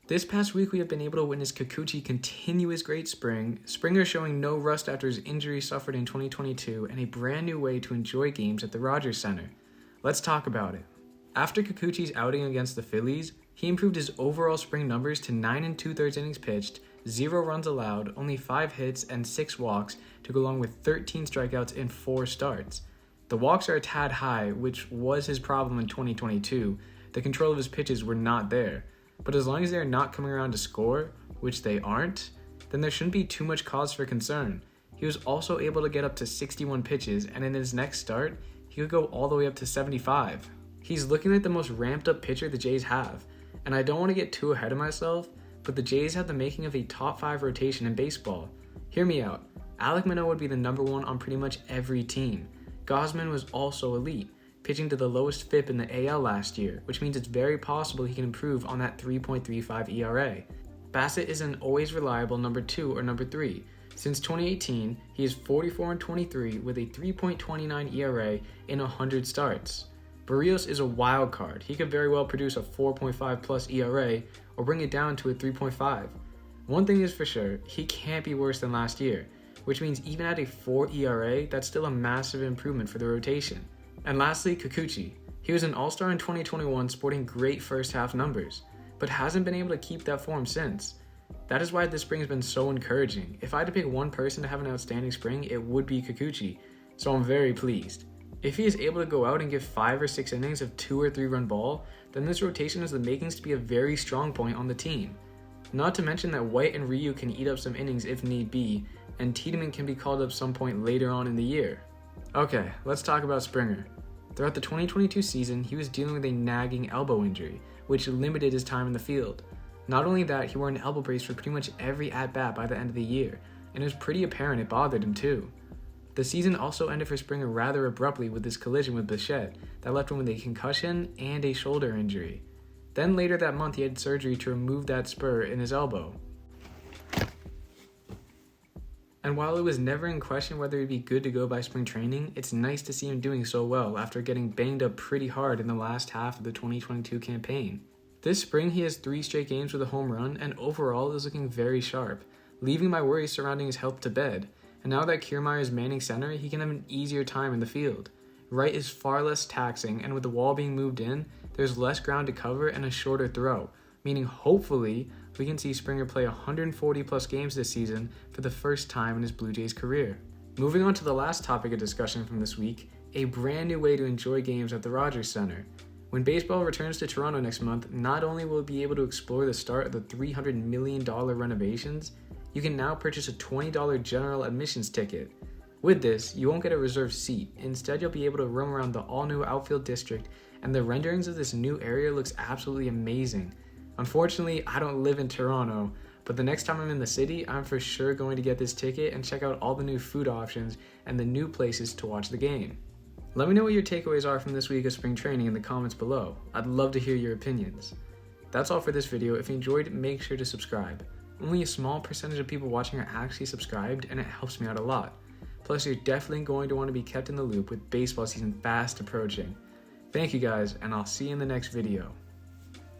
This past week, we have been able to witness Kikuchi continue his great spring, Springer showing no rust after his injury suffered in 2022, and a brand new way to enjoy games at the Rogers Center. Let's talk about it. After Kikuchi's outing against the Phillies, he improved his overall spring numbers to 9 2/3 innings pitched, 0 runs allowed, only 5 hits, and 6 walks to go along with 13 strikeouts in 4 starts. The walks are a tad high, which was his problem in 2022. The control of his pitches were not there. But as long as they're not coming around to score, which they aren't, then there shouldn't be too much cause for concern. He was also able to get up to 61 pitches, and in his next start, he could go all the way up to 75. He's looking like the most ramped up pitcher the Jays have, and I don't want to get too ahead of myself, but the Jays have the making of a top 5 rotation in baseball. Hear me out. Alek Manoah would be the number 1 on pretty much every team. Gausman was also elite, pitching to the lowest FIP in the AL last year, which means it's very possible he can improve on that 3.35 ERA. Bassett is an always reliable number 2 or number 3. Since 2018, he is 44-23 with a 3.29 ERA in 100 starts. Barrios is a wild card. He could very well produce a 4.5 plus ERA or bring it down to a 3.5. One thing is for sure, he can't be worse than last year, which means even at a 4 ERA, that's still a massive improvement for the rotation. And lastly, Kikuchi. He was an all-star in 2021 sporting great first half numbers, but hasn't been able to keep that form since. That is why this spring has been so encouraging. If I had to pick one person to have an outstanding spring, it would be Kikuchi, so I'm very pleased. If he is able to go out and give 5 or 6 innings of 2 or 3 run ball, then this rotation has the makings to be a very strong point on the team. Not to mention that White and Ryu can eat up some innings if need be, and Tiedemann can be called up some point later on in the year. Okay, let's talk about Springer. Throughout the 2022 season, he was dealing with a nagging elbow injury, which limited his time in the field. Not only that, he wore an elbow brace for pretty much every at-bat by the end of the year, and it was pretty apparent it bothered him too. The season also ended for Springer rather abruptly with his collision with Bichette that left him with a concussion and a shoulder injury. Then later that month, he had surgery to remove that spur in his elbow. And while it was never in question whether he'd be good to go by spring training, it's nice to see him doing so well after getting banged up pretty hard in the last half of the 2022 campaign. This spring, he has 3 straight games with a home run and overall is looking very sharp, leaving my worries surrounding his health to bed. And now that Kiermaier is manning center, he can have an easier time in the field. Right is far less taxing, and with the wall being moved in, there's less ground to cover and a shorter throw, meaning hopefully we can see Springer play 140 plus games this season for the first time in his Blue Jays career. Moving on to the last topic of discussion from this week, a brand new way to enjoy games at the Rogers Center. When baseball returns to Toronto next month, not only will it be able to explore the start of the $300 million renovations, you can now purchase a $20 general admissions ticket. With this, you won't get a reserved seat. Instead, you'll be able to roam around the all-new outfield district, and the renderings of this new area looks absolutely amazing. Unfortunately, I don't live in Toronto, but the next time I'm in the city, I'm for sure going to get this ticket and check out all the new food options and the new places to watch the game. Let me know what your takeaways are from this week of spring training in the comments below. I'd love to hear your opinions. That's all for this video. If you enjoyed, make sure to subscribe. Only a small percentage of people watching are actually subscribed, and it helps me out a lot. Plus, you're definitely going to want to be kept in the loop with baseball season fast approaching. Thank you guys, and I'll see you in the next video.